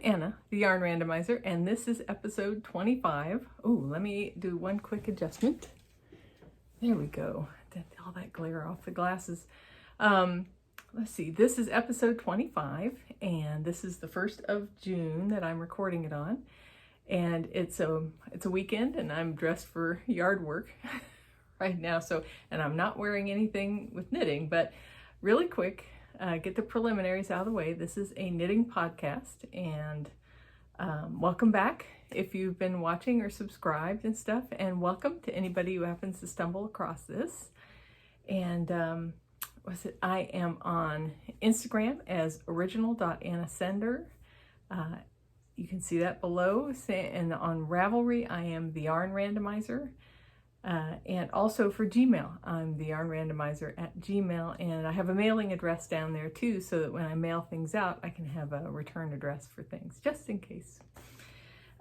Anna, the Yarn Randomizer, and this is episode 25. Oh, let me do one quick adjustment. There we go. All that glare off the glasses. Let's see, this is episode 25, and this is the 1st of June that I'm recording it on. And it's a weekend, and I'm dressed for yard work right now. And I'm not wearing anything with knitting, but really quick, get the preliminaries out of the way. This is a knitting podcast, and welcome back if you've been watching or subscribed and stuff, and welcome to anybody who happens to stumble across this. And I am on Instagram as original.annasender. You can see that below. And on Ravelry, I am the Yarn Randomizer. And also for Gmail, I'm the Yarn Randomizer at Gmail. And I have a mailing address down there too, so that when I mail things out, I can have a return address for things, just in case.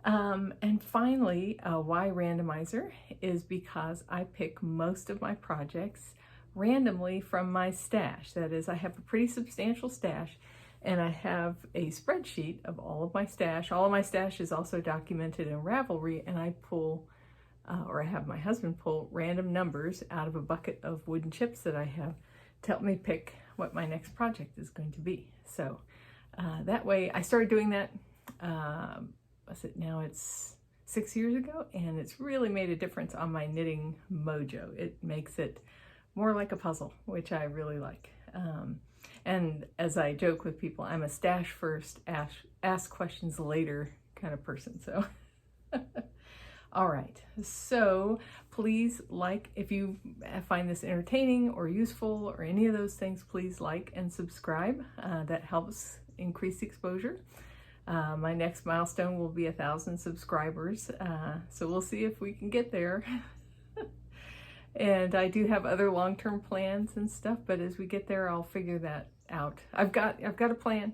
And finally, why Randomizer is because I pick most of my projects randomly from my stash. That is, I have a pretty substantial stash, and I have a spreadsheet of all of my stash. All of my stash is also documented in Ravelry, and I pull, or I have my husband pull, random numbers out of a bucket of wooden chips that I have to help me pick what my next project is going to be. So that way, I started doing that, now it's 6 years ago, and it's really made a difference on my knitting mojo. It makes it more like a puzzle, which I really like. And as I joke with people, I'm a stash first, ask questions later kind of person. So, all right. So please if you find this entertaining or useful or any of those things, please like and subscribe. That helps increase exposure. My next milestone will be 1,000 subscribers. So we'll see if we can get there. And I do have other long-term plans and stuff, but as we get there, I'll figure that out. I've got a plan,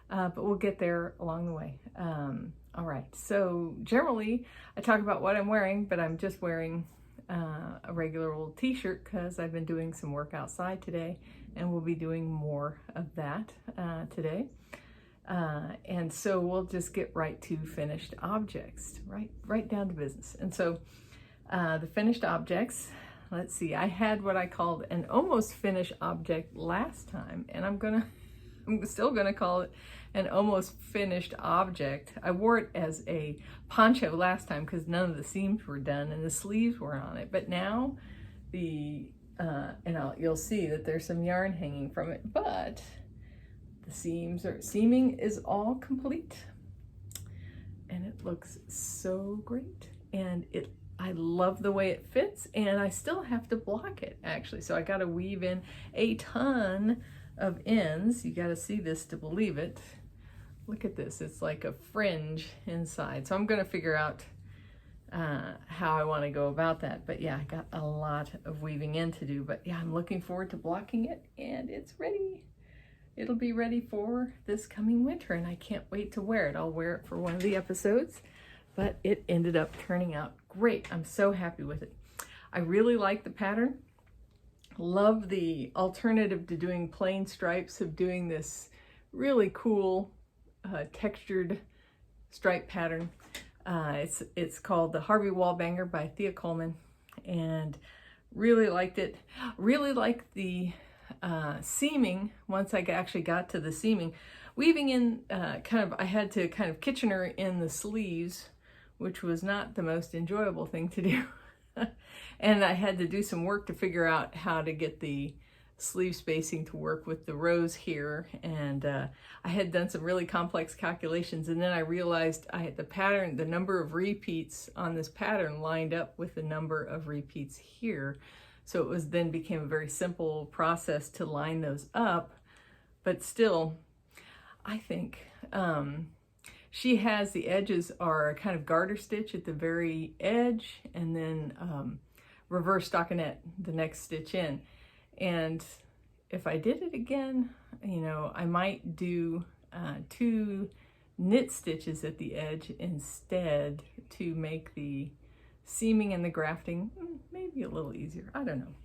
but we'll get there along the way. All right, so generally I talk about what I'm wearing, but I'm just wearing a regular old t-shirt because I've been doing some work outside today, and we'll be doing more of that today. And so we'll just get right to finished objects, right down to business. And so the finished objects, let's see, I had what I called an almost finished object last time, and I'm still gonna call it an almost finished object. I wore it as a poncho last time because none of the seams were done and the sleeves were on it. But now you'll see that there's some yarn hanging from it, but the seaming is all complete, and it looks so great, and I love the way it fits, and I still have to block it actually. So I got to weave in a ton of ends. You got to see this to believe it. Look at this. It's like a fringe inside. So I'm going to figure out how I want to go about that. But yeah, I got a lot of weaving in to do. But yeah, I'm looking forward to blocking it, and it's ready. It'll be ready for this coming winter, and I can't wait to wear it. I'll wear it for one of the episodes, but it ended up turning out great. I'm so happy with it. I really like the pattern. Love the alternative to doing plain stripes of doing this really cool textured stripe pattern. It's called the Harvey Wallbanger by Thea Coleman, and really liked it. Really liked the seaming. Once I actually got to the seaming, weaving in I had to kind of Kitchener in the sleeves, which was not the most enjoyable thing to do. And I had to do some work to figure out how to get the sleeve spacing to work with the rows here. And I had done some really complex calculations, and then I realized the number of repeats on this pattern lined up with the number of repeats here. So it then became a very simple process to line those up. But still, I think she has, the edges are a kind of garter stitch at the very edge, and then reverse stockinette the next stitch in. And if I did it again, I might do 2 knit stitches at the edge instead to make the seaming and the grafting maybe a little easier. I don't know.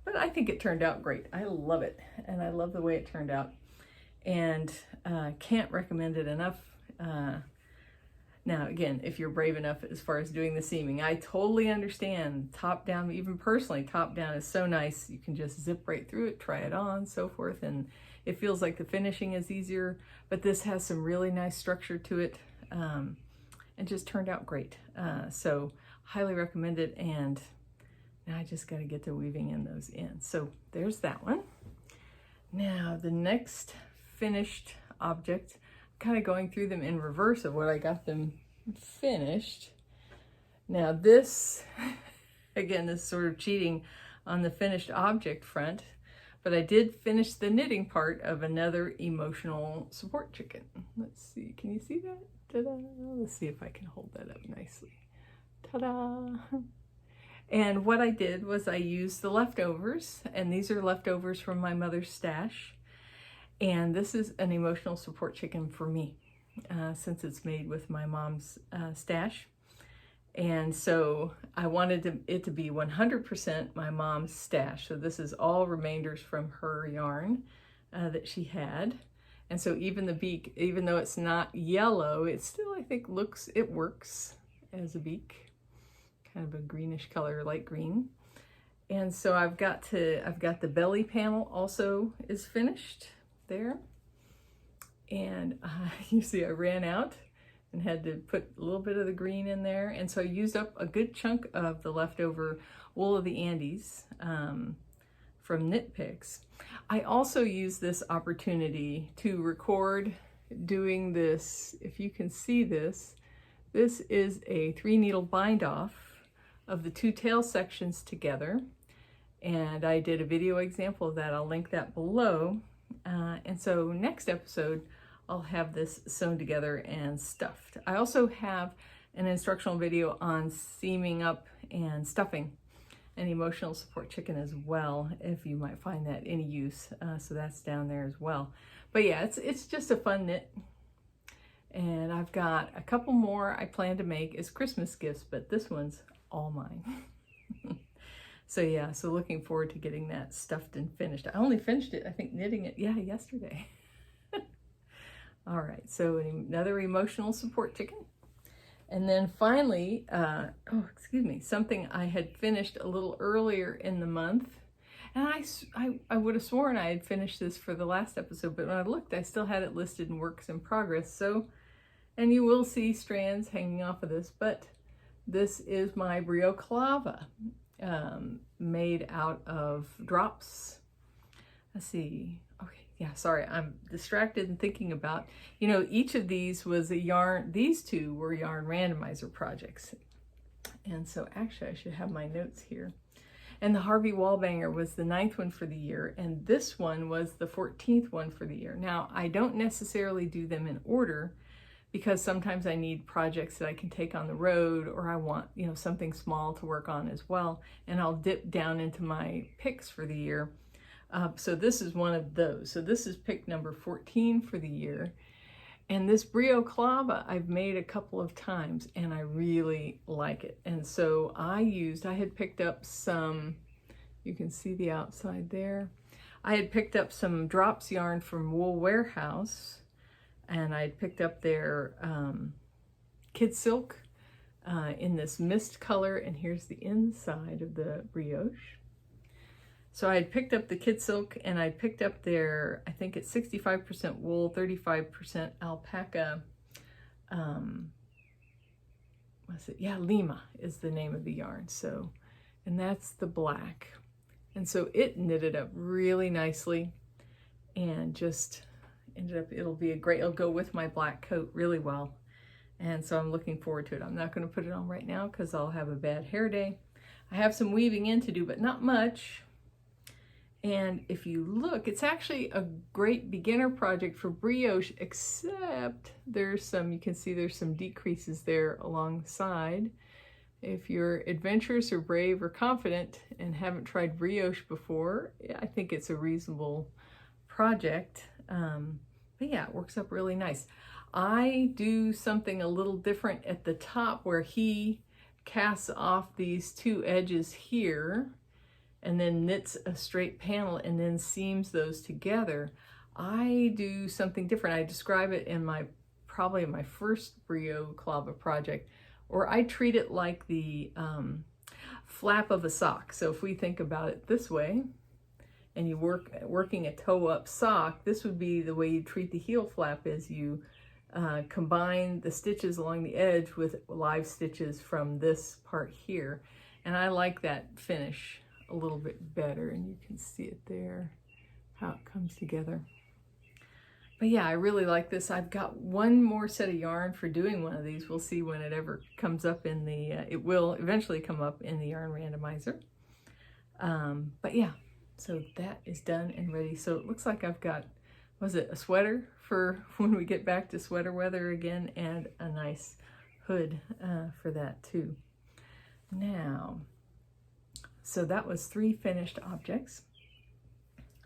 But I think it turned out great. I love it, and I love the way it turned out, and can't recommend it enough. Now, again, if you're brave enough as far as doing the seaming, I totally understand. Top down, even personally, top down is so nice. You can just zip right through it, try it on, so forth, and it feels like the finishing is easier, but this has some really nice structure to it, and just turned out great. So highly recommend it, and now I just got to get to weaving in those ends. So there's that one. Now, the next finished object, kind of going through them in reverse of what I got them finished. Now this, again, this is sort of cheating on the finished object front, but I did finish the knitting part of another emotional support chicken. Let's see, can you see that? Ta-da! Let's see if I can hold that up nicely. Ta-da! And what I did was I used the leftovers, and these are leftovers from my mother's stash. And this is an emotional support chicken for me, since it's made with my mom's stash. And so I wanted it to be 100% my mom's stash. So this is all remainders from her yarn that she had. And so even the beak, even though it's not yellow, it still, I think, it works as a beak. Kind of a greenish color, light green. And so I've got the belly panel also is finished there, and you see I ran out and had to put a little bit of the green in there, and so I used up a good chunk of the leftover wool of the Andes from Knit Picks. I also used this opportunity to record doing this. If you can see this, this is a 3-needle bind off of the 2 tail sections together, and I did a video example of that. I'll link that below. And so next episode, I'll have this sewn together and stuffed. I also have an instructional video on seaming up and stuffing an emotional support chicken as well, if you might find that any use. So that's down there as well. But yeah, it's just a fun knit. And I've got a couple more I plan to make as Christmas gifts, but this one's all mine. So yeah, so looking forward to getting that stuffed and finished. I only finished it, I think, knitting it, yeah, yesterday. All right, so another emotional support chicken. And then finally, something I had finished a little earlier in the month. And I would have sworn I had finished this for the last episode, but when I looked, I still had it listed in works in progress. So, and you will see strands hanging off of this, but this is my brioclava. Made out of drops. Let's see. Okay, yeah, sorry, I'm distracted and thinking about, each of these was a yarn, these 2 were Yarn Randomizer projects. And so actually I should have my notes here. And the Harvey Wallbanger was the 9th one for the year, and this one was the 14th one for the year. Now, I don't necessarily do them in order, because sometimes I need projects that I can take on the road, or I want, something small to work on as well. And I'll dip down into my picks for the year. So this is one of those. So this is pick number 14 for the year. And this brioclava I've made a couple of times, and I really like it. And so I had picked up some, you can see the outside there. I had picked up some drops yarn from Wool Warehouse, and I picked up their kid silk in this mist color, and here's the inside of the brioche. So I had picked up the kid silk, and I picked up their, I think it's 65% wool, 35% alpaca. What's it? Yeah, Lima is the name of the yarn. So, and that's the black. And so it knitted up really nicely, and just ended up, it'll go with my black coat really well. And so I'm looking forward to it. I'm not going to put it on right now because I'll have a bad hair day. I have some weaving in to do, but not much. And if you look, it's actually a great beginner project for brioche, except there's some, you can see there's some decreases there alongside. If you're adventurous or brave or confident and haven't tried brioche before, I think it's a reasonable project. But yeah, it works up really nice. I do something a little different at the top where he casts off these 2 edges here and then knits a straight panel and then seams those together. I do something different. I describe it in my probably my first Brio Clava project, or I treat it like the flap of a sock. So if we think about it this way, and you working a toe-up sock, this would be the way you treat the heel flap, is you combine the stitches along the edge with live stitches from this part here. And I like that finish a little bit better, and you can see it there, how it comes together. But yeah, I really like this. I've got one more set of yarn for doing one of these. We'll see when it ever comes up in the, it will eventually come up in the Yarn Randomizer. But yeah, so that is done and ready. So it looks like I've got, was it a sweater for when we get back to sweater weather again, and a nice hood for that too. Now, so that was 3 finished objects.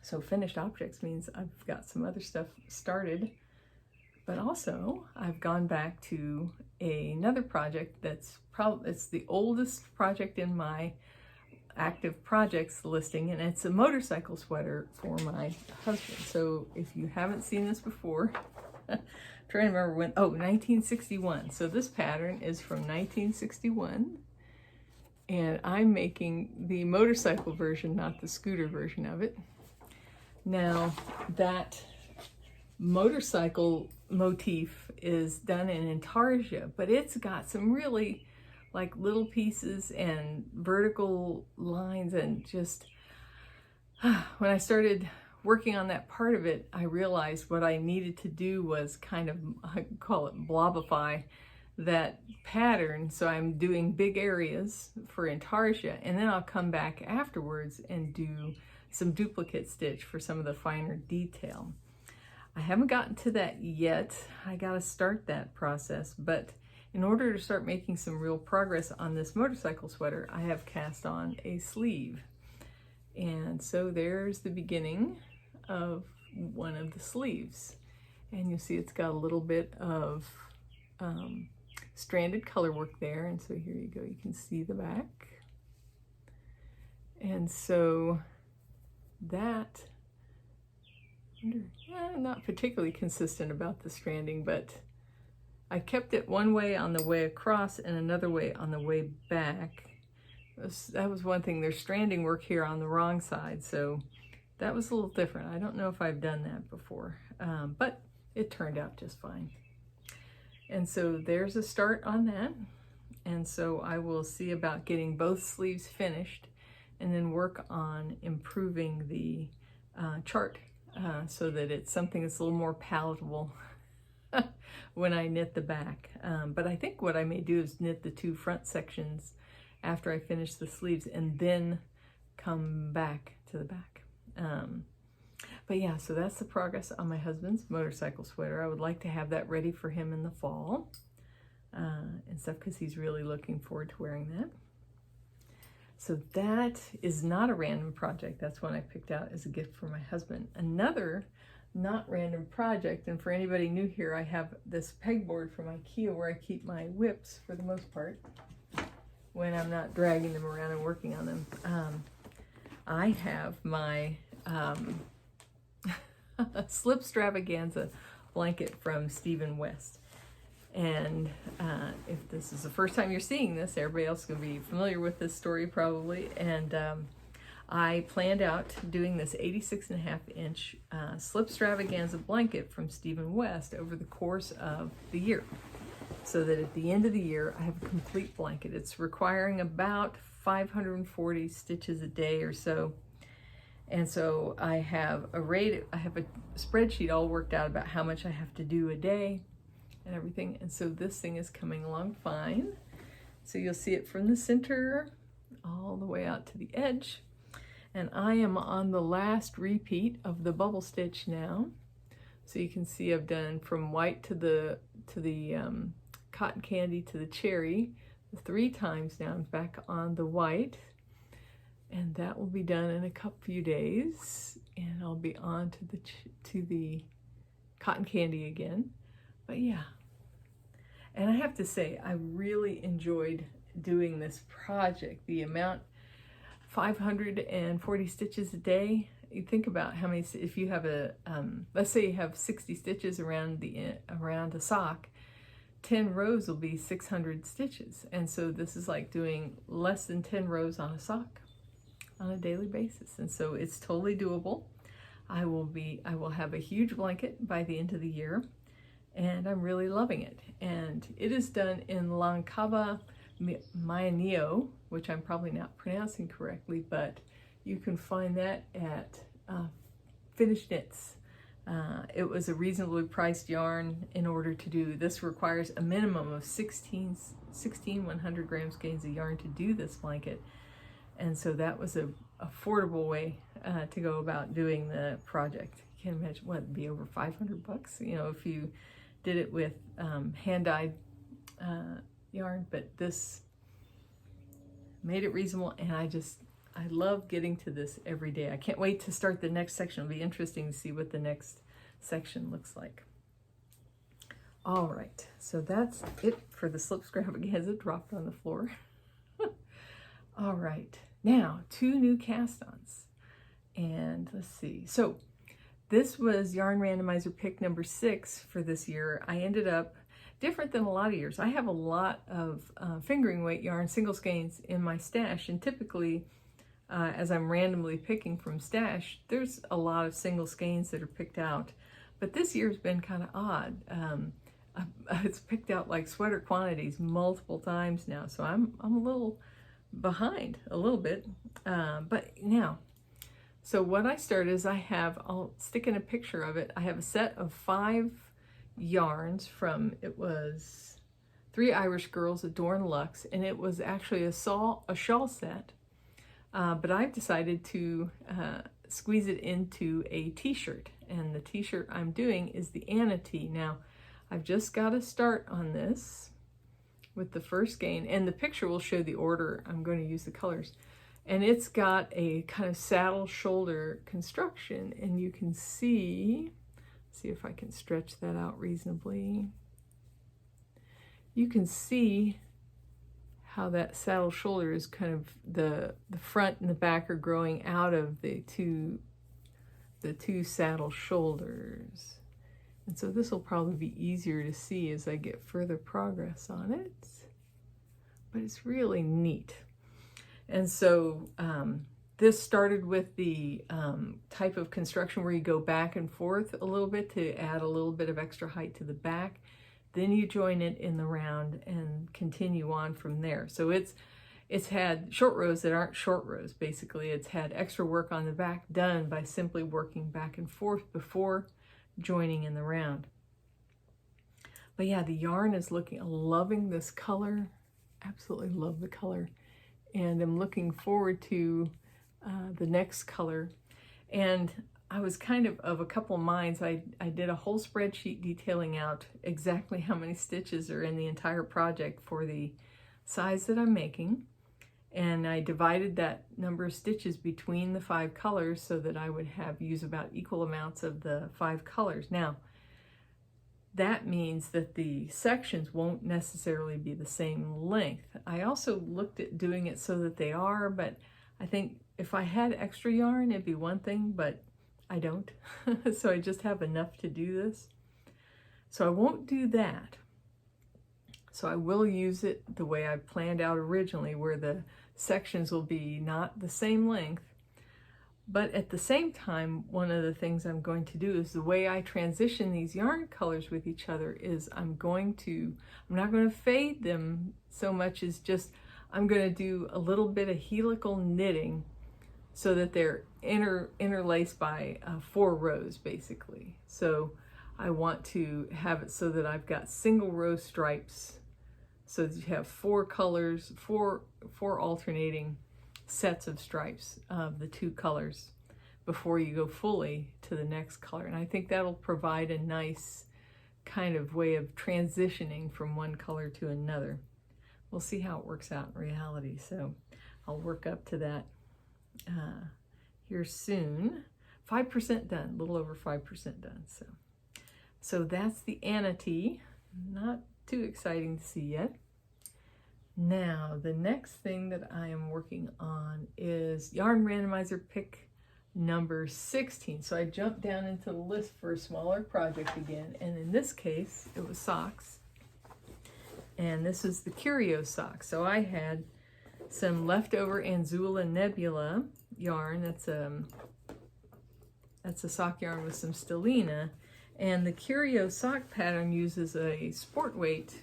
So finished objects means I've got some other stuff started, but also I've gone back to another project that's probably, it's the oldest project in my active projects listing, and it's a motorcycle sweater for my husband. So if you haven't seen this before, I'm trying to remember when, oh, 1961. So this pattern is from 1961, and I'm making the motorcycle version, not the scooter version of it. Now, that motorcycle motif is done in intarsia, but it's got some really like little pieces and vertical lines, and just when I started working on that part of it, I realized what I needed to do was kind of, I call it blobify that pattern. So I'm doing big areas for intarsia, and then I'll come back afterwards and do some duplicate stitch for some of the finer detail. I haven't gotten to that yet. I gotta start that process, but in order to start making some real progress on this motorcycle sweater, I have cast on a sleeve. And so there's the beginning of one of the sleeves. And you'll see it's got a little bit of stranded color work there. And so here you go, you can see the back. And so that, not particularly consistent about the stranding, but I kept it one way on the way across and another way on the way back. That was one thing. There's stranding work here on the wrong side, so that was a little different. I don't know if I've done that before, but it turned out just fine. And so there's a start on that. And so I will see about getting both sleeves finished, and then work on improving the chart so that it's something that's a little more palatable when I knit the back. But I think what I may do is knit the 2 front sections after I finish the sleeves, and then come back to the back. But yeah, so that's the progress on my husband's motorcycle sweater. I would like to have that ready for him in the fall and stuff, because he's really looking forward to wearing that. So that is not a random project. That's one I picked out as a gift for my husband. Another not random project, and for anybody new here, I have this pegboard from IKEA where I keep my whips for the most part when I'm not dragging them around and working on them. I have my slip stravaganza blanket from Stephen West. And if this is the first time you're seeing this, everybody else is going to be familiar with this story probably. And I planned out doing this 86.5-inch slip stravaganza blanket from Stephen West over the course of the year, so that at the end of the year I have a complete blanket. It's requiring about 540 stitches a day or so. And so I have a spreadsheet all worked out about how much I have to do a day and everything. And so this thing is coming along fine. So you'll see it from the center all the way out to the edge. And I am on the last repeat of the bubble stitch now. So you can see I've done from white to the cotton candy to the cherry 3 times now. I'm back on the white, and that will be done in a few days, and I'll be on to the cotton candy again. But yeah, and I have to say, I really enjoyed doing this project. The amount, 540 stitches a day, you think about how many, if you have a, let's say you have 60 stitches around a sock, 10 rows will be 600 stitches. And so this is like doing less than 10 rows on a sock on a daily basis. And so it's totally doable. I will have a huge blanket by the end of the year, and I'm really loving it. And it is done in Lankava Mayaneo, which I'm probably not pronouncing correctly, but you can find that at Finished Knits. It was a reasonably priced yarn. In order to do this, requires a minimum of 16 100 gram skeins of yarn to do this blanket, and so that was a affordable way to go about doing the project. You can't imagine what it'd be over 500 bucks, you know, if you did it with hand-dyed yarn, but this made it reasonable, and I love getting to this every day. I can't wait to start the next section. It'll be interesting to see what the next section looks like. All right, so that's it for the slip extravaganza. Dropped on the floor. All right, now 2 new cast-ons, and let's see. So this was Yarn Randomizer pick number 6 for this year. I ended up different than a lot of years. I have a lot of fingering weight yarn, single skeins in my stash, and typically as I'm randomly picking from stash, there's a lot of single skeins that are picked out. But this year's been kind of odd. It's picked out like sweater quantities multiple times now, so I'm a little behind a little bit. But now, so what I started is I'll stick in a picture of it. I have a set of 5 yarns from, it was 3 Irish Girls Adorn Luxe, and it was actually a shawl set. But I've decided to squeeze it into a t-shirt, and the t-shirt I'm doing is the Anna tee. Now, I've just got to start on this with the first skein, and the picture will show the order I'm going to use the colors. And it's got a kind of saddle shoulder construction, and you can see if I can stretch that out reasonably. You can see how that saddle shoulder is kind of, the front and the back are growing out of the two saddle shoulders. And so this will probably be easier to see as I get further progress on it, but it's really neat. And so this started with the type of construction where you go back and forth a little bit to add a little bit of extra height to the back. Then you join it in the round and continue on from there. So it's had short rows that aren't short rows. Basically, it's had extra work on the back done by simply working back and forth before joining in the round. But yeah, the yarn is loving this color. Absolutely love the color. And I'm looking forward to the next color. And I was kind of a couple minds. I did a whole spreadsheet detailing out exactly how many stitches are in the entire project for the size that I'm making. And I divided that number of stitches between the 5 colors so that I would use about equal amounts of the 5 colors. Now, that means that the sections won't necessarily be the same length. I also looked at doing it so that they are, but I think if I had extra yarn, it'd be one thing, but I don't. So I just have enough to do this. So I won't do that. So I will use it the way I planned out originally, where the sections will be not the same length. But at the same time, one of the things I'm going to do is the way I transition these yarn colors with each other is I'm not going to fade them so much as just, I'm going to do a little bit of helical knitting so that they're interlaced by 4 rows basically. So I want to have it so that I've got single row stripes, so that you have 4 colors, four alternating sets of stripes of the 2 colors before you go fully to the next color. And I think that'll provide a nice kind of way of transitioning from one color to another. We'll see how it works out in reality. So I'll work up to that here soon. 5% done, a little over 5% done. So that's the Anna tee. Not too exciting to see yet. Now, the next thing that I am working on is Yarn Randomizer pick number 16. So I jumped down into the list for a smaller project again, and in this case it was socks, and this is the Curio sock. So I had some leftover Anzula Nebula yarn. That's a sock yarn with some stellina, and the Curio sock pattern uses a sport weight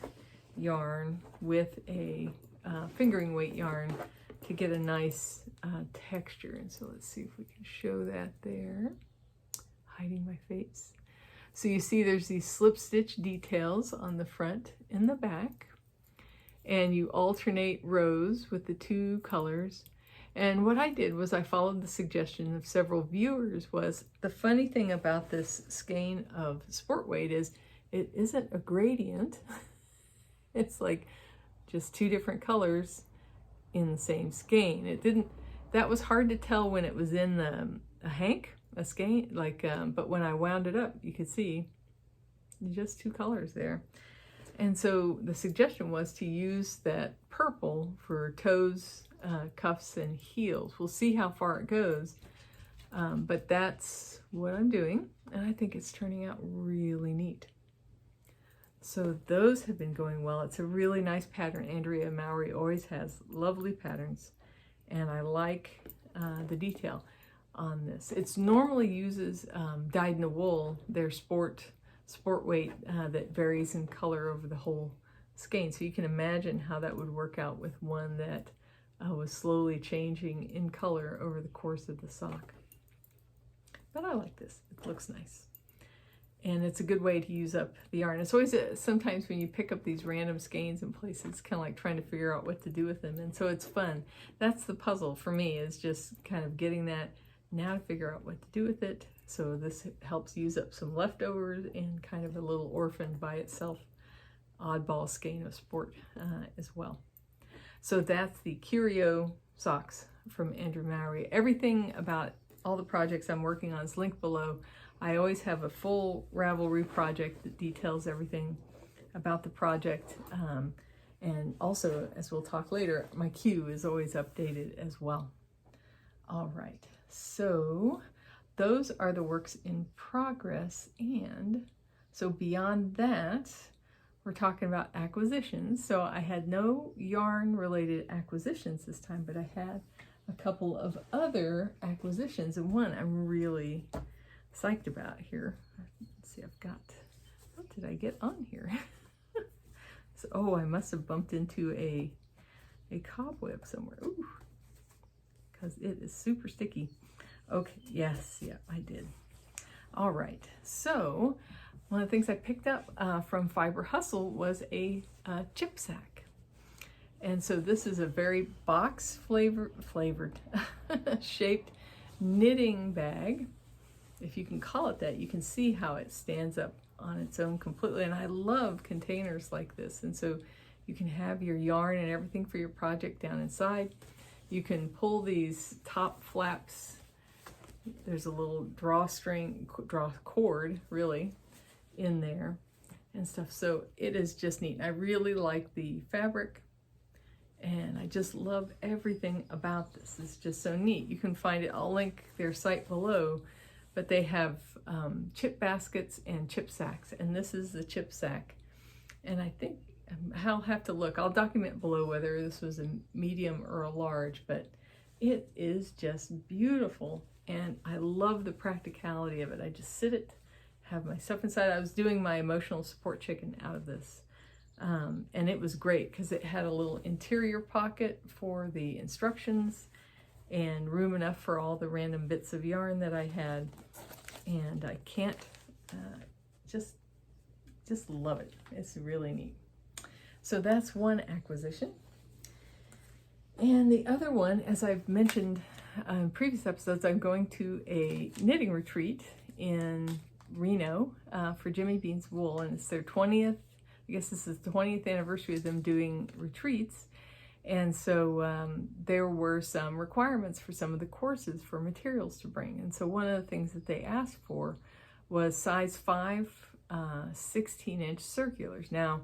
yarn with a fingering weight yarn to get a nice texture. And so let's see if we can show that there, hiding my face. So you see there's these slip stitch details on the front and the back, and you alternate rows with the two colors. And what I did was I followed the suggestion of several viewers. Was the funny thing about this skein of sport weight is it isn't a gradient. It's like just two different colors in the same skein. It didn't, that was hard to tell when it was in a skein, like, but when I wound it up, you could see just two colors there. And so the suggestion was to use that purple for toes, cuffs, and heels. We'll see how far it goes, but that's what I'm doing, and I think it's turning out really neat. So those have been going well. It's a really nice pattern. Andrea Mowry always has lovely patterns, and I like the detail on this. It's normally uses dyed-in-the-wool, their sport weight that varies in color over the whole skein. So you can imagine how that would work out with one that was slowly changing in color over the course of the sock. But I like this. It looks nice. And it's a good way to use up the yarn. It's always sometimes when you pick up these random skeins in places, it's kind of like trying to figure out what to do with them. And so it's fun. That's the puzzle for me, is just kind of getting that now to figure out what to do with it. So this helps use up some leftovers and kind of a little orphan by itself oddball skein of sport as well. So that's the Curio socks from Andrew Mowry. Everything about all the projects I'm working on is linked below. I always have a full Ravelry project that details everything about the project. And also, as we'll talk later, my queue is always updated as well. All right, so those are the works in progress. And so beyond that, we're talking about acquisitions. So I had no yarn related acquisitions this time, but I had a couple of other acquisitions, and one I'm really psyched about here. Let's see, I've got, what did I get on here? So, oh, I must have bumped into a cobweb somewhere. Ooh, because it is super sticky. Okay, yes, yeah, I did. All right, so one of the things I picked up from Fiber Hustle was a chip sack. And so this is a very box flavored shaped knitting bag. If you can call it that. You can see how it stands up on its own completely. And I love containers like this. And so you can have your yarn and everything for your project down inside. You can pull these top flaps. There's a little draw cord really in there and stuff. So it is just neat. I really like the fabric, and I just love everything about this. It's just so neat. You can find it, I'll link their site below, but they have chip baskets and chip sacks, and this is the chip sack. And I think I'll have to look. I'll document below whether this was a medium or a large, but it is just beautiful, and I love the practicality of it. I just sit it, have my stuff inside. I was doing my emotional support chicken out of this, and it was great because it had a little interior pocket for the instructions and room enough for all the random bits of yarn that I had, and I can't just love it. It's really neat. So that's one acquisition. And the other one, as I've mentioned in previous episodes, I'm going to a knitting retreat in Reno for Jimmy Bean's Wool, and it's their 20th, I guess this is the 20th anniversary of them doing retreats. And so there were some requirements for some of the courses for materials to bring. And so one of the things that they asked for was size 5, 16-inch circulars. Now,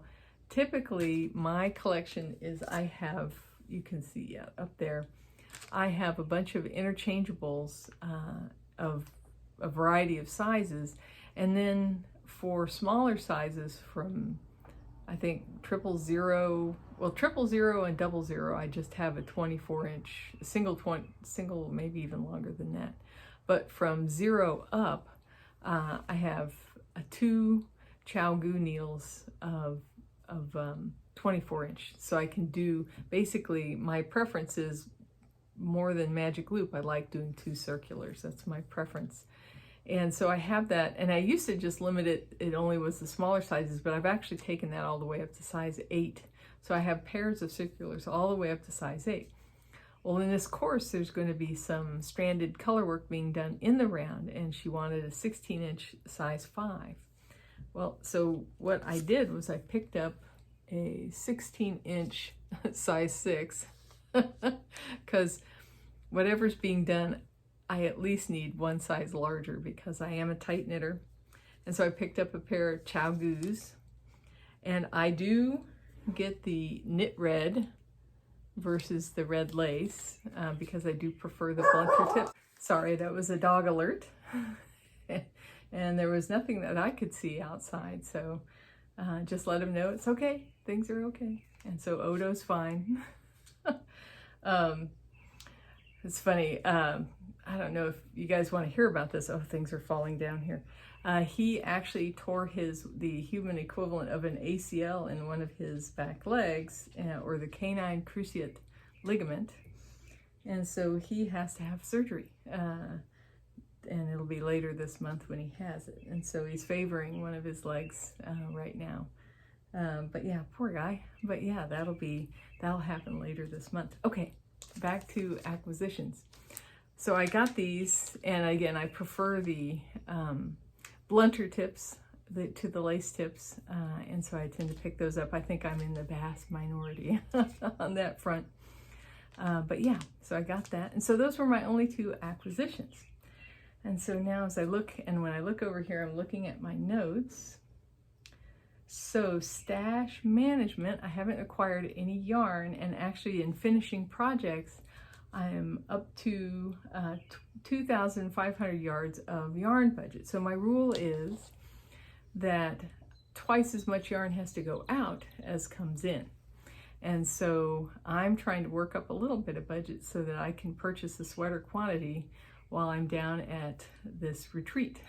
typically my collection is, I have, you can see up there, I have a bunch of interchangeables of a variety of sizes, and then for smaller sizes from I think 000, well 000 and 00, I just have a 24-inch single, maybe even longer than that. But from 0 up, I have 2 ChowGoo needles of 24-inch, so I can do, basically my preference is more than magic loop. I like doing 2 circulars. That's my preference. And so I have that, and I used to just limit it only was the smaller sizes, but I've actually taken that all the way up to size 8. So I have pairs of circulars all the way up to size 8. Well, in this course, there's going to be some stranded color work being done in the round, and she wanted a 16-inch size 5. Well, so what I did was I picked up a 16-inch size 6, because whatever's being done, I at least need one size larger because I am a tight knitter. And so I picked up a pair of ChowGoos, and I do get the knit red versus the red lace because I do prefer the blunter tip. Sorry, that was a dog alert. And there was nothing that I could see outside, so just let him know it's okay, things are okay. And so Odo's fine. It's funny, I don't know if you guys want to hear about this. Oh, things are falling down here. He actually tore the human equivalent of an ACL in one of his back legs, or the canine cruciate ligament. And so he has to have surgery. And it'll be later this month when he has it. And so he's favoring one of his legs right now. But yeah, poor guy. But yeah, that'll happen later this month. Okay, back to Aquisitions. So I got these, and again, I prefer the blunter tips to the lace tips, and so I tend to pick those up. I think I'm in the vast minority on that front. But yeah, so I got that. And so those were my only 2 acquisitions. And so now as I look, and when I look over here, I'm looking at my notes. So stash management, I haven't acquired any yarn, and actually in finishing projects, I am up to 2,500 yards of yarn budget. So my rule is that twice as much yarn has to go out as comes in. And so I'm trying to work up a little bit of budget so that I can purchase a sweater quantity while I'm down at this retreat.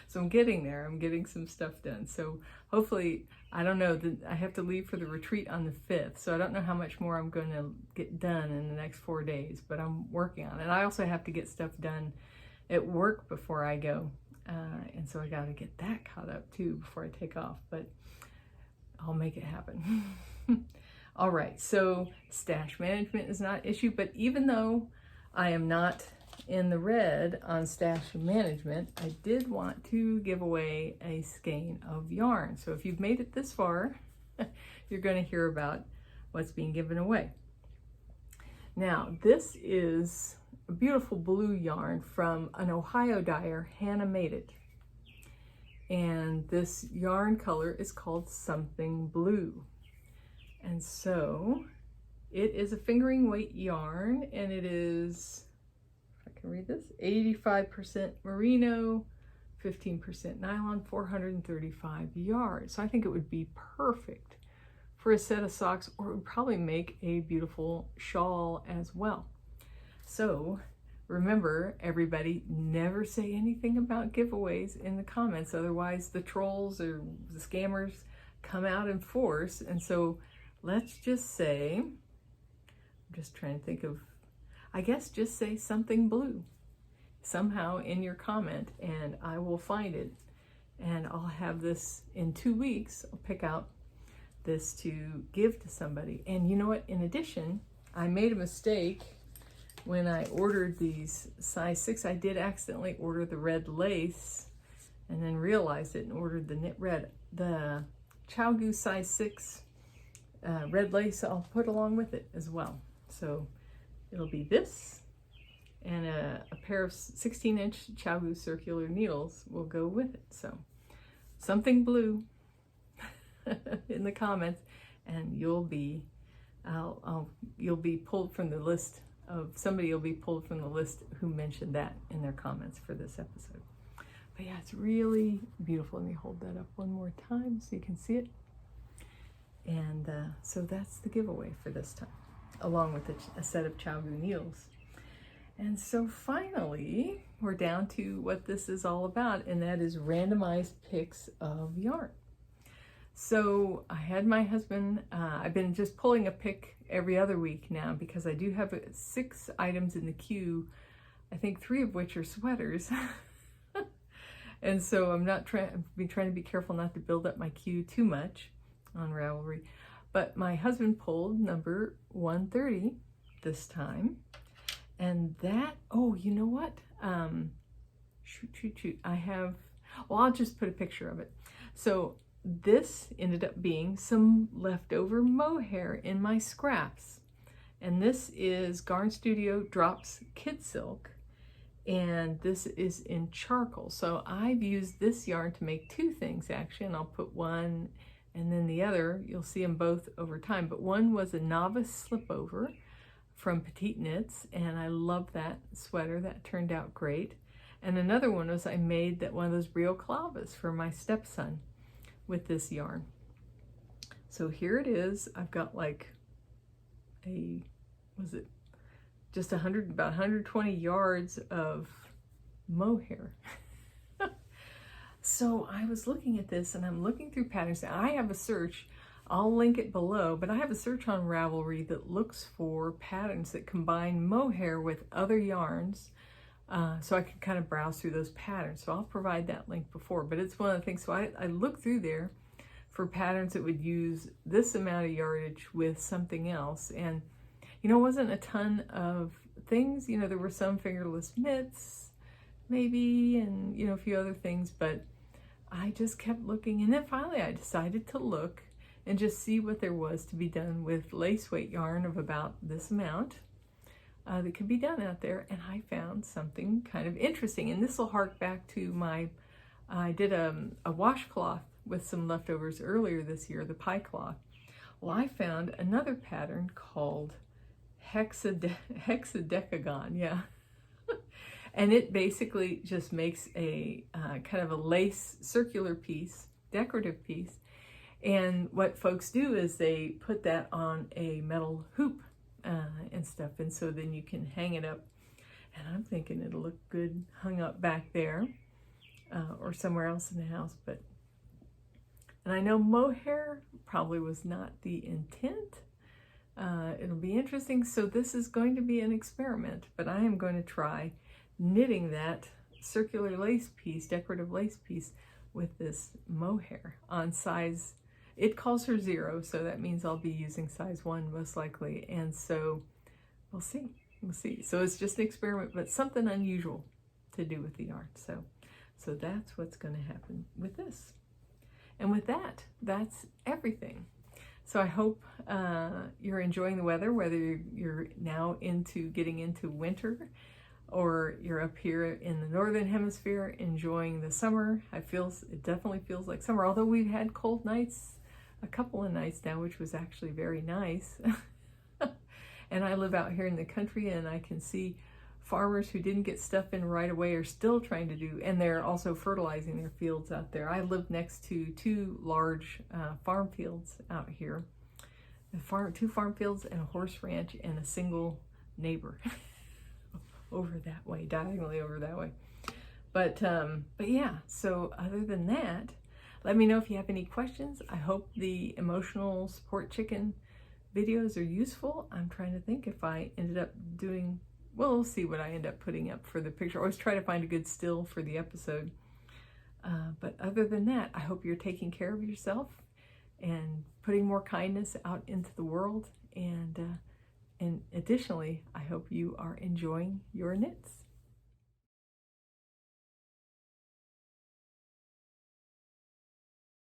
So I'm getting there. I'm getting some stuff done. So hopefully, I don't know, I have to leave for the retreat on the 5th. So I don't know how much more I'm going to get done in the next 4 days, but I'm working on it. I also have to get stuff done at work before I go. And so I got to get that caught up too before I take off, but I'll make it happen. All right, so stash management is not an issue, but even though I am not in the red on stash management, I did want to give away a skein of yarn. So if you've made it this far, you're going to hear about what's being given away. Now, this is a beautiful blue yarn from an Ohio dyer. Hannah made it. And this yarn color is called Something Blue. And so it is a fingering weight yarn, and it is, if I can read this, 85% merino, 15% nylon, 435 yards. So I think it would be perfect for a set of socks, or it would probably make a beautiful shawl as well. So remember, everybody, never say anything about giveaways in the comments, otherwise the trolls or the scammers come out in force. And so let's just say, I'm just trying to think of, I guess just say Something Blue somehow in your comment, and I will find it. And I'll have this in 2 weeks. I'll pick out this to give to somebody. And you know what? In addition, I made a mistake when I ordered these size 6. I did accidentally order the red lace and then realized it and ordered the knit red. The ChowGoo size 6 red lace I'll put along with it as well. So it'll be this, and a pair of 16-inch ChowGoo circular needles will go with it. So Something Blue in the comments, and you'll be pulled from the list of somebody will be pulled from the list who mentioned that in their comments for this episode. But yeah, it's really beautiful. Let me hold that up one more time so you can see it. And so that's the giveaway for this time, along with a set of Chaogu needles. And so finally, we're down to what this is all about, and that is randomized picks of yarn. So I had my husband, I've been just pulling a pick every other week now because I do have 6 items in the queue, I think 3 of which are sweaters. And so I'm trying to be careful not to build up my queue too much on Ravelry. But my husband pulled number 130 this time. And that, oh, you know what? I have, well, I'll just put a picture of it. So this ended up being some leftover mohair in my scraps. And this is Garn Studio Drops Kid Silk. And this is in charcoal. So I've used this yarn to make 2 things actually, and I'll put one and then the other, you'll see them both over time. But one was a novice slipover from Petite Knits, and I love that sweater. That turned out great. And another one was I made one of those brio clavas for my stepson with this yarn. So here it is. I've got like just about 120 yards of mohair. So I was looking at this and I'm looking through patterns. I have a search, I'll link it below, but I have a search on Ravelry that looks for patterns that combine mohair with other yarns, so I can kind of browse through those patterns. So I'll provide that link before, but it's one of the things. So I looked through there for patterns that would use this amount of yardage with something else, and you know, it wasn't a ton of things. You know, there were some fingerless mitts, maybe, and you know, a few other things, but I just kept looking, and then finally I decided to look and just see what there was to be done with lace weight yarn of about this amount that could be done out there, and I found something kind of interesting. And this will hark back to I did a washcloth with some leftovers earlier this year, the pie cloth. Well, I found another pattern called hexadecagon, yeah. And it basically just makes a kind of a lace circular piece, decorative piece. And what folks do is they put that on a metal hoop and stuff. And so then you can hang it up. And I'm thinking it'll look good hung up back there or somewhere else in the house. And I know mohair probably was not the intent. It'll be interesting. So this is going to be an experiment, but I am going to try knitting that circular lace piece, decorative lace piece, with this mohair on size, it calls her 0, so that means I'll be using size 1 most likely, and so we'll see. So it's just an experiment, but something unusual to do with the yarn. So that's what's going to happen with this. And with that, that's everything. So I hope you're enjoying the weather, whether you're now getting into winter or you're up here in the northern hemisphere enjoying the summer. It definitely feels like summer, although we've had cold nights, a couple of nights now, which was actually very nice. And I live out here in the country, and I can see farmers who didn't get stuff in right away are still trying to do, and they're also fertilizing their fields out there. I live next to 2 large farm fields out here. 2 farm fields and a horse ranch and a single neighbor over that way, diagonally over that way. But yeah, so other than that, let me know if you have any questions. I hope the emotional support chicken videos are useful. I'm trying to think if I ended up doing, well, we'll see what I end up putting up for the picture. I always try to find a good still for the episode. But other than that, I hope you're taking care of yourself and putting more kindness out into the world. And additionally, I hope you are enjoying your knits.